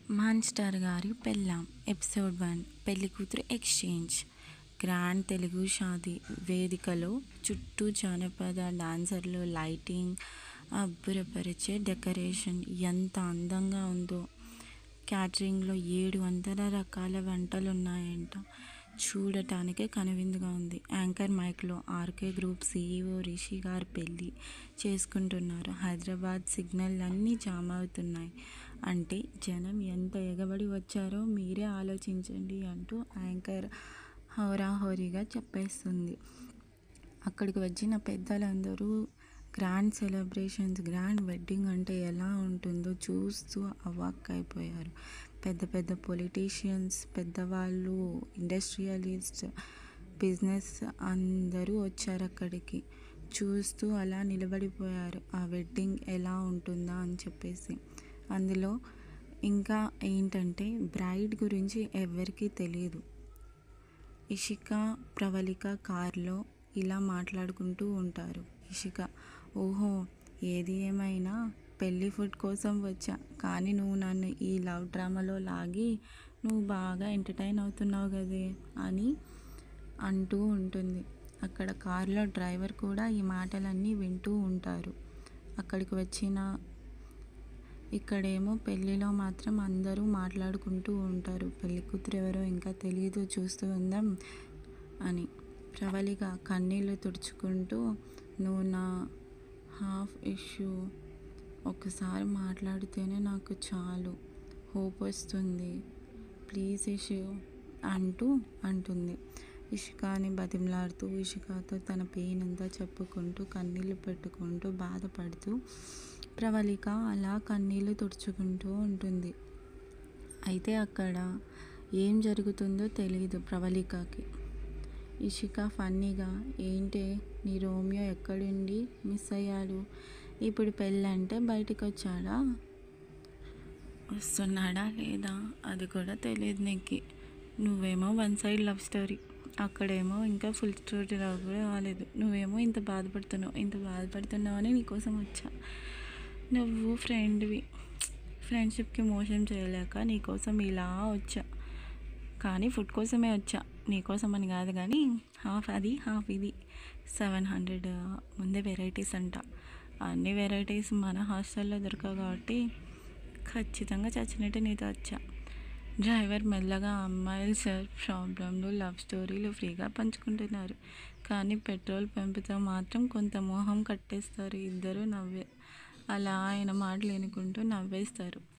మాన్‌స్టార్ గారి పెళ్ళాం ఎపిసోడ్ 1 పెళ్లికూతురు ఎక్స్చేంజ్. గ్రాండ్ తెలుగు షాదీ వేదికలో చుట్టూ జానపద డాన్సర్లు, లైటింగ్, అబ్బురపరిచే డెకరేషన్ ఎంత అందంగా ఉందో. క్యాటరింగ్లో 700 రకాల వంటలున్నాయంట. చూడటానికే కనువిందుగా ఉంది. యాంకర్ మైక్లో ఆర్కే గ్రూప్ సీఈఓ రిషి గారు పెళ్ళి చేసుకుంటున్నారు. హైదరాబాద్ సిగ్నల్లన్నీ జామ్ అవుతున్నాయి. అంటే జనం ఎంత ఎగబడి వచ్చారో మీరే ఆలోచించండి అంటూ యాంకర్ హోరాహోరీగా చెప్పేస్తుంది. అక్కడికి వచ్చిన పెద్దలందరూ గ్రాండ్ సెలబ్రేషన్స్, గ్రాండ్ వెడ్డింగ్ అంటే ఎలా ఉంటుందో చూస్తూ అవాక్కైపోయారు. పెద్ద పెద్ద పొలిటీషియన్స్, పెద్దవాళ్ళు, ఇండస్ట్రియలిస్ట్, బిజినెస్ అందరూ వచ్చారు అక్కడికి. చూస్తూ అలా నిలబడిపోయారు ఆ వెడ్డింగ్ ఎలా ఉంటుందా అని చెప్పేసి. అందులో ఇంకా ఏంటంటే బ్రైడ్ గురించి ఎవరికీ తెలియదు. ఇషిక, ప్రవళిక కార్లో ఇలా మాట్లాడుకుంటూ ఉంటారు. ఇషిక, ఓహో ఏది ఏమైనా పెళ్ళి ఫుడ్ కోసం వచ్చా, కానీ నువ్వు నన్ను ఈ లవ్ డ్రామాలో లాగి నువ్వు బాగా ఎంటర్టైన్ అవుతున్నావు కదే అని అంటూ ఉంటుంది. అక్కడ కార్లో డ్రైవర్ కూడా ఈ మాటలన్నీ వింటూ ఉంటారు. అక్కడికి వచ్చిన ఇక్కడేమో పెళ్ళిలో మాత్రం అందరూ మాట్లాడుకుంటూ ఉంటారు. పెళ్ళి కూతురు ఎవరో ఇంకా తెలియదు, చూస్తూ ఉందాం అని. ప్రవళిక కన్నీళ్ళు తుడుచుకుంటూ, నువ్వు నా హాఫ్ ఇష్యూ ఒకసారి మాట్లాడితేనే నాకు చాలు హోప్ వస్తుంది, ప్లీజ్ ఇష్యూ అంటుంది. ఇషికాని బతిమలాడుతూ, ఇషికతో తన పెయిన్ అంతా చెప్పుకుంటూ, కన్నీళ్ళు పెట్టుకుంటూ, బాధపడుతూ ప్రవళిక అలా కన్నీళ్ళు తుడుచుకుంటూ ఉంటుంది. అయితే అక్కడ ఏం జరుగుతుందో తెలియదు ప్రవళికకి. ఇషిక ఫన్నీగా, ఏంటే నీ రోమియో ఎక్కడుండి మిస్ అయ్యాడు, ఇప్పుడు పెళ్ళంటే బయటికి వచ్చాడా, వస్తున్నాడా లేదా అది కూడా తెలియదు నీకు. నువ్వేమో వన్ సైడ్ లవ్ స్టోరీ, అక్కడేమో ఇంకా ఫుల్ స్టోరీ కూడా రాలేదు. నువ్వేమో ఇంత బాధపడుతున్నావు అని నీకోసం వచ్చా. నువ్వు ఫ్రెండ్షిప్కి మోసం చేయలేక నీకోసం ఇలా వచ్చా, కానీ ఫుడ్ కోసమే వచ్చా, నీకోసం అని కాదు. కానీ హాఫ్ అది హాఫ్ ఇది 700 ముందే వెరైటీస్ అంట. అన్ని వెరైటీస్ మన హాస్టల్లో దొరకవు కాబట్టి ఖచ్చితంగా చచ్చినట్టు నీతో వచ్చా. డ్రైవర్ మెల్లగా, అమ్మాయిలు సెల్ఫ్ ప్రాబ్లంలు, లవ్ స్టోరీలు ఫ్రీగా పంచుకుంటున్నారు, కానీ పెట్రోల్ పంపుతో మాత్రం కొంత మోహం కట్టేస్తారు. ఇద్దరు అలా ఆయన మాటలు వినుకుంటూ నవ్వేస్తారు.